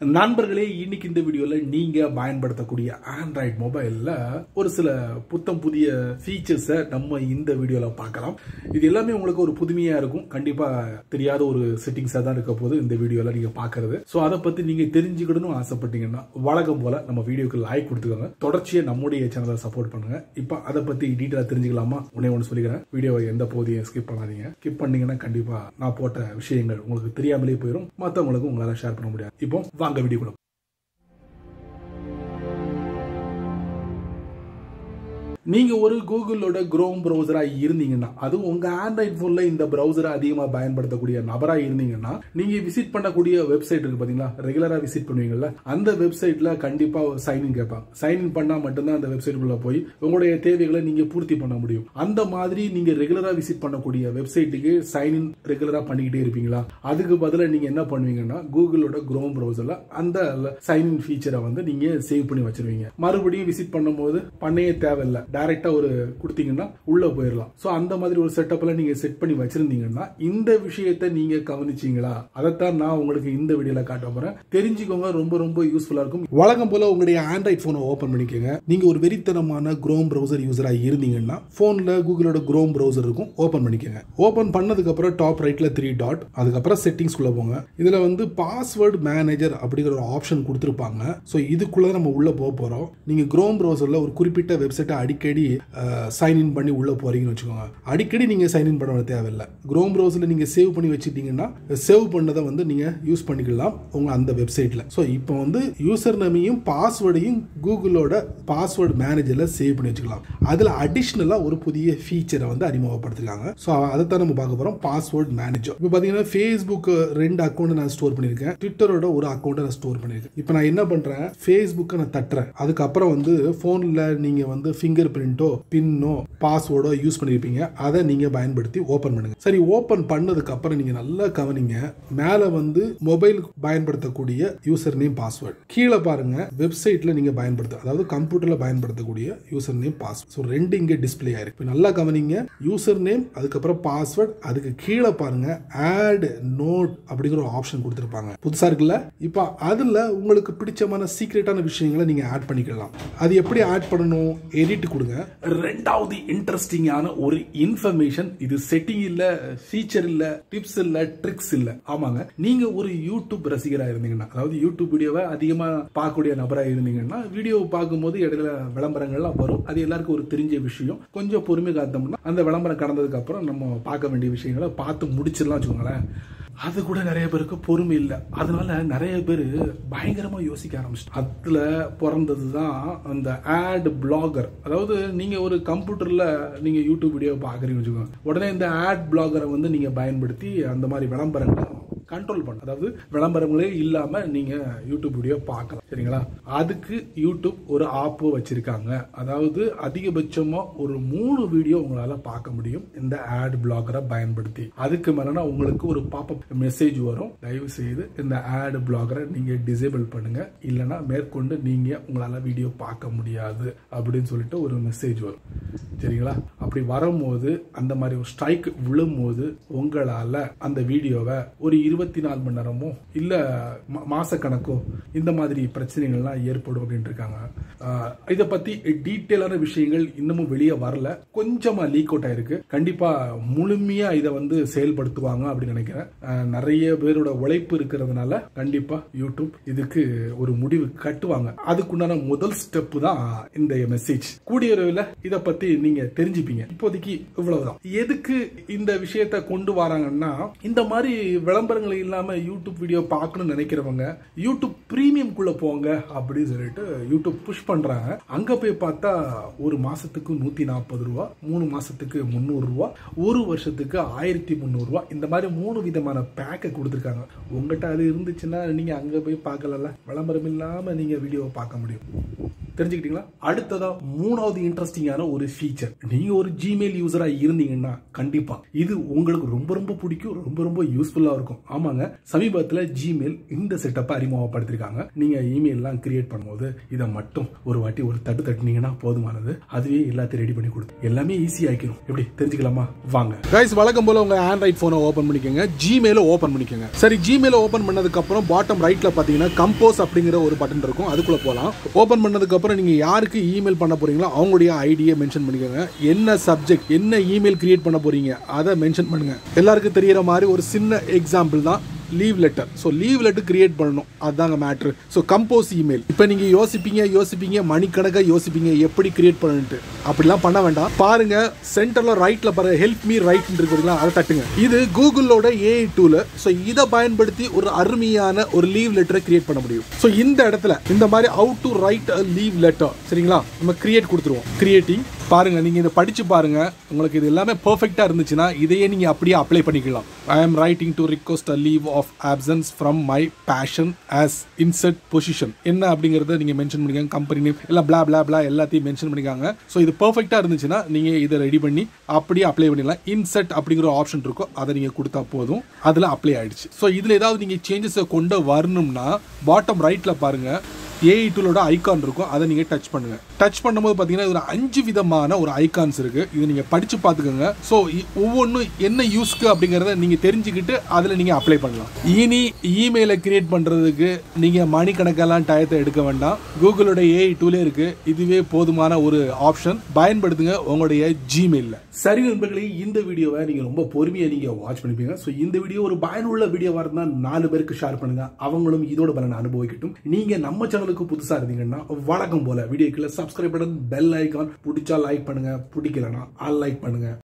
நண்பர்களே, இன்னைக்கு இந்த வீடியோல நீங்க பயன்படுத்தக்கூடிய ஆண்ட்ராய்டு மொபைல்ல ஒரு சில புத்தம் புதிய ஃபீச்சர்ஸை நம்ம இந்த வீடியோல பார்க்கலாம். இது எல்லாமே உங்களுக்கு ஒரு புதுமையா இருக்கும். கண்டிப்பா தெரியாத ஒரு செட்டிங்ஸா தான் இருக்க போது இந்த வீடியோல நீங்க பாக்குறது. சோ அதை பத்தி நீங்க தெரிஞ்சுக்கணும்னு ஆசைப்பட்டீங்கன்னா வழக்கம் போல நம்ம வீடியோக்கு லைக் கொடுத்துக்கோங்க. தொடர்ச்சியா நம்முடைய சேனலை சப்போர்ட் பண்ணுங்க. இப்ப அதை பத்தி டீட்டெயிலா தெரிஞ்சுக்கலாமா? ஒன்னு சொல்லிக்கிறேன், வீடியோவை எந்த போதையும் ஸ்கிப் பண்ணாதீங்க. ஸ்கிப் பண்ணீங்கன்னா கண்டிப்பா நான் போட்ட விஷயங்கள் உங்களுக்கு தெரியாமலே போயிடும், மற்றவங்களுக்கு உங்களால ஷேர் பண்ண முடியாது. இப்போ வாங்க வீடியோக்குள்ள. நீங்க ஒரு கூகுளோட குரோம் பிரவுசரா இருந்தீங்கன்னா, அது உங்க ஆண்ட்ராய்டு போன்ல இந்த பிரவுசரை அதிகமா பயன்படுத்தக்கூடிய நபரா இருந்தீங்கன்னா, நீங்க விசிட் பண்ணக்கூடிய வெப்சைட் இருக்கு பாத்தீங்களா, ரெகுலரா விசிட் பண்ணுவீங்கல்ல, அந்த வெப்சைட்ல கண்டிப்பா சைன்இன் கேட்பாங்க. சைன்இன் பண்ணா மட்டும்தான் அந்த வெப்சைட்டுக்குள்ள போய் உங்களுடைய தேவைகளை நீங்க பூர்த்தி பண்ண முடியும். அந்த மாதிரி நீங்க ரெகுலரா விசிட் பண்ணக்கூடிய வெப்சைட்டுக்கு சைன்இன் ரெகுலரா பண்ணிக்கிட்டே இருப்பீங்களா? அதுக்கு பதிலா நீங்க என்ன பண்ணுவீங்கன்னா, கூகுளோட குரோம் பிரவுசர்ல அந்த சைன்இன் ஃபீச்சரை வந்து நீங்க சேவ் பண்ணி வச்சிருவீங்க. மறுபடியும் விசிட் பண்ணும்போது பண்ணவே தேவையில்லை, டைரக்டா ஒரு கொடுத்தீங்கன்னா உள்ள போயிடலாம். சோ அந்த மாதிரி ஒரு செட்டப்ல நீங்க செட் பண்ணி வச்சிருந்தீங்கன்னா இந்த விஷயத்தை நீங்க கவனிச்சீங்களா? அதைத்தான் நான் உங்களுக்கு இந்த வீடியோல காட்ட போறேன். தெரிஞ்சுக்கோங்க, ரொம்ப ரொம்ப யூஸ்ஃபுல்லா இருக்கும். வழக்கம் போல உங்களுடைய ஆண்ட்ராய்டு போனை ஓபன் பண்ணிக்கோங்க. நீங்க ஒரு வெறித்தனமான குரோம் பிரவுசர் யூசரா இருந்தீங்கன்னா போன்ல கூகுளோட குரோம் பிரவுசர் இருக்கும், ஓபன் பண்ணிக்கோங்க. ஓபன் பண்ணதுக்கு அப்புறம் டாப் ரைட்ல 3 டாட், அதுக்கப்புறம் செட்டிங்ஸ் குள்ள போங்க. இதுல வந்து பாஸ்வேர்டு மேனேஜர் அப்படிங்கிற ஒரு ஆப்ஷன் கொடுத்திருப்பாங்க. சோ இதுக்குள்ள நம்ம உள்ள போறோம். நீங்க குரோம் பிரவுசர்ல ஒரு குறிப்பிட்ட வெப்சைட்டை அடிக்கடி சைன்இன் பண்ணி உள்ள போறீங்கன்னு வச்சுக்கோங்க. அடிக்கடி நீங்க சைன்இன் பண்ண தேவையில்லை. குரோம் பிரவுசர்ல நீங்க சேவ் பண்ணி வச்சிட்டீங்கன்னா சேவ் பண்ணதை வந்து நீங்க யூஸ் பண்ணிக்கலாம் உங்க அந்த வெப்சைட்ல. சோ இப்போ வந்து யூசர் நேமையும் பாஸ்வேர்டையும் கூகுளோட பாஸ்வேர்டு மேனேஜர்ல சேவ் பண்ணி வச்சுக்கலாம். அதுல அடிஷனலா ஒரு புதிய ஃபீச்சரை வந்து அறிமுகப்படுத்திருக்காங்க. சோ அதை தான் நம்ம பார்க்க போறோம், பாஸ்வேர்டு மேனேஜர். இப்போ பாத்தீங்கன்னா ஃபேஸ்புக் 2 அக்கௌண்ட் நான் ஸ்டோர் பண்ணிருக்கேன், ட்விட்டரோட ஒரு அக்கௌண்ட் நான் ஸ்டோர் பண்ணிருக்கேன். இப்போ நான் என்ன பண்றேன், ஃபேஸ்புக்கை நான் தட்டுறேன். அதுக்கப்புறம் வந்து போன்ல நீங்க வந்து ஃபிங்கர் பிரிண்டோ பின்னோ பாஸ்வேர்டோ யூஸ் பண்ணிருப்பீங்க, அதை நீங்க பயன்படுத்தி ஓபன் பண்ணுங்க. சரி, ஓபன் பண்ணதுக்கு அப்புறம் நீங்க நல்லா கவனிங்க, மேல வந்து மொபைல் பயன்படுத்தக்கூடிய யூசர் நேம் பாஸ்வேர்டு, கீழே பாருங்க வெப்சைட்ல நீங்க பயன்படுத்த, அதாவது கம்ப்யூட்டர்ல பயன்படுத்தக்கூடிய யூசர் நேம் பாஸ்வேர்டு. ஸோ 2 இங்கே டிஸ்பிளே ஆயிருக்கு. நல்லா கவனிங்க, யூசர் நேம் அதுக்கப்புறம் பாஸ்வேர்டு, அதுக்கு கீழே பாருங்க ஆட் நோட் அப்படிங்கிற ஒரு ஆப்ஷன் கொடுத்திருப்பாங்க. புதுசா இருக்குல்ல? இப்போ அதுல உங்களுக்கு பிடிச்சமான சீக்ரெட்டான விஷயங்களை நீங்க ஆட் பண்ணிக்கலாம். அது எப்படி ஆட் பண்ணணும்? எடிட் கொடுங்க. ரெண்டாவது இன்ட்ரெஸ்டிங்கான ஒரு இன்ஃபர்மேஷன், இது செட்டிங் இல்ல, ஃபீச்சர் இல்ல, டிப்ஸ் இல்ல, ட்ரிக்ஸ் இல்ல. ஆமாங்க, நீங்க ஒரு யூடியூப் ரசிகரா இருந்தீங்கன்னா, அதாவது யூடியூப் வீடியோவை அதிகமா பார்க்கக்கூடிய நபரா இருந்தீங்கன்னா, வீடியோ பார்க்கும்போது இடையில விளம்பரங்கள்லாம் வரும். அது எல்லாருக்கும் ஒரு தெரிஞ்ச விஷயம். கொஞ்சம் பொறுமை காத்தோம்னா அந்த விளம்பரம் கடந்ததுக்கு அப்புறம் நம்ம பார்க்க வேண்டிய விஷயங்களை பார்த்து முடிச்சிடலாம் வச்சுக்கோங்களேன். அது கூட நிறைய பேருக்கு பொறுமை இல்லை. அதனால நிறைய பேர் பயங்கரமா யோசிக்க ஆரம்பிச்சிட்டு அதுல பிறந்ததுதான் அந்த ஆட் பிளாகர். அதாவது நீங்க ஒரு கம்ப்யூட்டர்ல நீங்க யூடியூப் வீடியோ பாக்குறீங்கன்னு வச்சுக்கோங்க, உடனே இந்த ஆட் பிளாகரை வந்து நீங்க பயன்படுத்தி அந்த மாதிரி விளம்பரங்களை கண்ட்ரோல் பண்ண, அதாவது விளம்பரங்களே இல்லாம நீங்க யூடியூப் வீடியோ பார்க்கலாம். சரிங்களா? அதுக்கு யூடியூப் ஒரு ஆப் வச்சிருக்காங்க. அதாவது அதிகபட்சமா ஒரு 3 வீடியோ உங்களால பார்க்க முடியும் இந்த ஆட் பிளாகரை பயன்படுத்தி. அதுக்கு மேலனா உங்களுக்கு ஒரு பாப்அப் மெசேஜ் வரும், தயவு செய்து இந்த ஆட் பிளாகரை நீங்க டிசேபிள் பண்ணுங்க, இல்லைன்னா மேற்கொண்டு நீங்க உங்களால வீடியோ பார்க்க முடியாது அப்படின்னு சொல்லிட்டு ஒரு மெசேஜ் வரும். சரிங்களா? அப்படி வரும்போது அந்த மாதிரி ஒரு ஸ்ட்ரைக் விழும்போது உங்களால அந்த வீடியோவை ஒரு 24 மணி நேரமோ இல்ல மாசக்கணக்கோ இந்த மாதிரி பிரச்சனைகள்லாம் ஏற்படும் அப்படின்னு இருக்காங்க. இதை பத்தி டீட்டெயிலான விஷயங்கள் இன்னமும் வெளியே வரல, கொஞ்சமா லீக் அவுட் ஆயிருக்கு. கண்டிப்பா முழுமையா இதை வந்து செயல்படுத்துவாங்க அப்படின்னு நினைக்கிறேன். நிறைய பேரோட உழைப்பு இருக்கிறதுனால கண்டிப்பா யூடியூப் இதுக்கு ஒரு முடிவு கட்டுவாங்க. அதுக்குண்டான முதல் ஸ்டெப் தான் இந்த மெசேஜ். கூடிய விரைவில் இதை பத்தி நீங்க தெரிஞ்சுப்பீங்க. இப்போதைக்கு இவ்வளவுதான். எதுக்கு இந்த விஷயத்தை கொண்டு வராங்கன்னா, இந்த மாதிரி விளம்பரங்கள் இல்லாம யூடியூப் வீடியோ பார்க்கணும்னு நினைக்கிறவங்க யூடியூப் பிரீமியம் குள்ள போங்க அப்படின்னு சொல்லிட்டு யூடியூப் புஷ் பண்றாங்க. அங்க போய் பார்த்தா ஒரு மாசத்துக்கு 140 ரூபா, 3 மாசத்துக்கு 300 ரூபா, ஒரு வருஷத்துக்கு 1300 ரூபா, இந்த மாதிரி 3 விதமான பேக்கை கொடுத்துருக்காங்க. உங்ககிட்ட அது இருந்துச்சுன்னா நீங்க அங்க போய் பார்க்கல, விளம்பரம் இல்லாம நீங்க வீடியோவை பார்க்க முடியும். தெரிஞ்சுக்கிட்டீங்களா? அடுத்ததா மூணாவது இன்ட்ரெஸ்டிங்கான ஒரு ஃபீச்சர். நீங்க ஒரு ஜிமெயில் யூசரா இருந்தீங்கன்னா கண்டிப்பா இது உங்களுக்கு ரொம்ப ரொம்ப பிடிக்கும், ரொம்ப ரொம்ப யூஸ்ஃபுல்லா இருக்கும். ஆமாங்க, சமீபத்துல ஜிமெயில் இந்த செட்டப்பை அறிமுகப்படுத்திருக்காங்க. நீங்க இமெயில் எல்லாம் கிரியேட் பண்ணும்போது இதை மட்டும் ஒரு வாட்டி ஒரு தட்டு தட்டினீங்கன்னா போதுமானது. அதுவே எல்லாத்தையும் ரெடி பண்ணி கொடுத்து எல்லாமே ஈஸி ஆக்கிடும். எப்படி தெரிஞ்சுக்கலாமா? வாங்க கைஸ், வழக்கம் போல உங்க ஆண்ட்ராய்ட் போனை ஓபன் பண்ணிக்கோங்க, ஜிமெயில ஓபன் பண்ணிக்கோங்க. சரி, ஜிமெயில ஓபன் பண்ணதுக்கு அப்புறம் பாட்டம் ரைட்ல பாத்தீங்கன்னா கம்போஸ் அப்படிங்கிற ஒரு பட்டன் இருக்கும், அதுக்குள்ள போலாம். ஓபன் பண்ணதுக்கு அப்புறம் நீங்க யாருக்கு இமெயில் பண்ண போறீங்களோ அவங்களுடைய ஐடியை மென்ஷன் பண்ணிக்கோங்க. என்ன சப்ஜெக்ட், என்ன இமெயில் கிரியேட் பண்ண போறீங்க அதை மென்ஷன் பண்ணுங்க. எல்லாருக்கும் தெரியற மாதிரி ஒரு சின்ன எக்ஸாம்பிள் தான் leave letter. So leave letter create பண்ணணும், அதுதாங்க மேட்ரு. So compose email. இப்போ நீங்க யோசிப்பீங்க மணிக்கணக்காக யோசிப்பீங்க எப்படி கிரியேட் பண்ணிட்டு. அப்படிலாம் பண்ண வேண்டாம். பாருங்க, சென்டர்ல ரைட்ல பாருங்க, ஹெல்ப் மீ ரைட் இருக்குங்களா, அதை தட்டுங்க. இது கூகுளோட AI டூல். ஸோ இதை பயன்படுத்தி ஒரு அருமையான ஒரு லீவ் லெட்டரை கிரியேட் பண்ண முடியும். ஸோ இந்த இடத்துல இந்த மாதிரி how to write a leave letter, சரிங்களா, நம்ம கிரியேட் கொடுத்துருவோம். கிரியேட்டிங் பாருங்க, நீங்க இதை படிச்சு பாருங்க. உங்களுக்கு இது எல்லாமே பெர்ஃபெக்ட்டா இருந்துச்சுன்னா இதையே நீங்க அப்படியே அப்ளை பண்ணிக்கலாம். I am writing to request a leave of absence from my position as insert position. என்ன அப்படிங்கறத நீங்க மென்ஷன் பண்ணிக்கோங்க. கம்பெனி நேம் எல்லாம் பிளா பிளா பிளா எல்லாத்தையும் மென்ஷன் பண்ணிக்காங்க. ஸோ இது பெர்ஃபெக்ட்டா இருந்துச்சுன்னா நீங்க இதை ரெடி பண்ணி அப்படியே அப்ளை பண்ணிடலாம். இன்சர்ட் அப்படிங்கிற ஆப்ஷன் இருக்கும், அதை நீங்க கொடுத்தா போதும், அதுல அப்ளை ஆயிடுச்சு. ஸோ இதுல ஏதாவது நீங்க சேஞ்சஸ் கொண்டு வரணும்னா பாட்டம் ரைட்ல பாருங்க, AI டூலோட ஐகான் இருக்கும், அதை நீங்க டச் பண்ணுங்க. டச் பண்ணும்போது பாத்தீங்கன்னா ஒரு 5 விதமான ஒரு ஐகான்ஸ் இருக்கு. இது நீங்க படிச்சு பாத்துக்கோங்க. ஸோ ஒவ்வொன்றும் என்ன யூஸ்க்கு அப்படிங்கறத நீங்க தெரிஞ்சுக்கிட்டு அதுல நீங்க அப்ளை பண்ணலாம். இனி இமெயிலை கிரியேட் பண்றதுக்கு நீங்க மணிக்கணக்கெல்லாம் டயத்தை எடுக்க வேண்டாம். கூகுளோட AI டூலே இருக்கு, இதுவே போதுமான ஒரு ஆப்ஷன். பயன்படுத்துங்க உங்களுடைய ஜிமெயில்ல. சரி நண்பர்களே, இந்த வீடியோவை நீங்க ரொம்ப பொறுமையா நீங்க வாட்ச் பண்ணிப்பீங்க. ஸோ இந்த வீடியோ ஒரு பயனுள்ள வீடியோவா இருந்தா 4 பேருக்கு ஷேர் பண்ணுங்க, அவங்களும் இதோட பலனை அனுபவிக்கட்டும். நீங்க நம்ம சேனலுக்கு புதுசா இருந்தீங்கன்னா வழக்கம் போல வீடியோக்குள்ள சப்ஸ்கிரைப் பட்டன், பெல் ஐகான், பிடிச்சா லைக் பண்ணுங்க, பிடிக்கலனா அன்லைக் பண்ணுங்க.